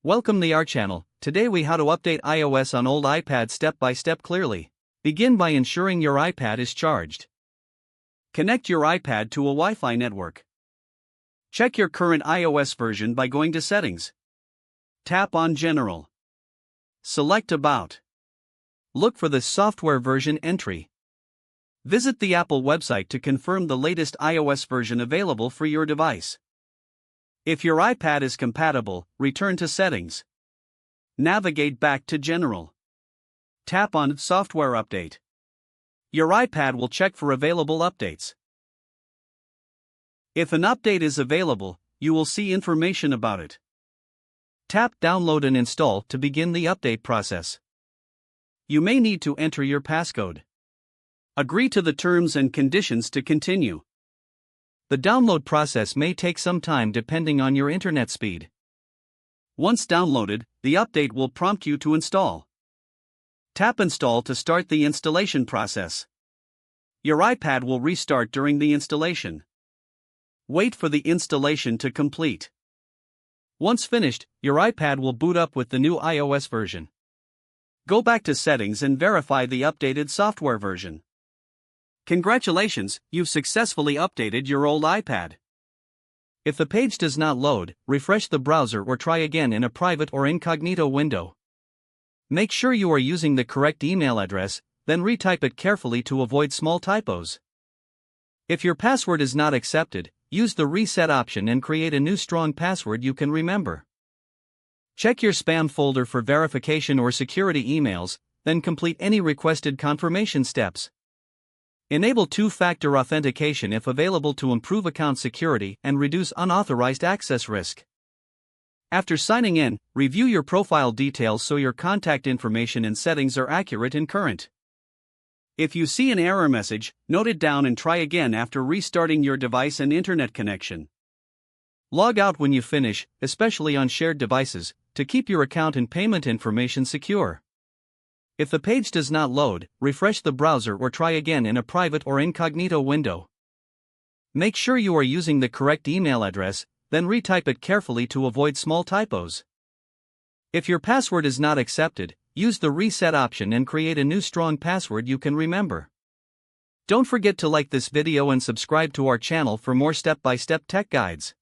Welcome to our channel. Today we how to update iOS on old iPad step by step clearly. Begin by ensuring your iPad is charged. Connect your iPad to a Wi-Fi network. Check your current iOS version by going to Settings. Tap on General. Select About. Look for the software version entry. Visit the Apple website to confirm the latest iOS version available for your device. If your iPad is compatible, return to Settings. Navigate back to General. Tap on Software Update. Your iPad will check for available updates. If an update is available, you will see information about it. Tap Download and Install to begin the update process. You may need to enter your passcode. Agree to the terms and conditions to continue. The download process may take some time depending on your internet speed. Once downloaded, the update will prompt you to install. Tap Install to start the installation process. Your iPad will restart during the installation. Wait for the installation to complete. Once finished, your iPad will boot up with the new iOS version. Go back to Settings and verify the updated software version. Congratulations, you've successfully updated your old iPad. If the page does not load, refresh the browser or try again in a private or incognito window. Make sure you are using the correct email address, then retype it carefully to avoid small typos. If your password is not accepted, use the reset option and create a new strong password you can remember. Check your spam folder for verification or security emails, then complete any requested confirmation steps. Enable two-factor authentication if available to improve account security and reduce unauthorized access risk. After signing in, review your profile details so your contact information and settings are accurate and current. If you see an error message, note it down and try again after restarting your device and internet connection. Log out when you finish, especially on shared devices, to keep your account and payment information secure. If the page does not load, refresh the browser or try again in a private or incognito window. Make sure you are using the correct email address, then retype it carefully to avoid small typos. If your password is not accepted, use the reset option and create a new strong password you can remember. Don't forget to like this video and subscribe to our channel for more step-by-step tech guides.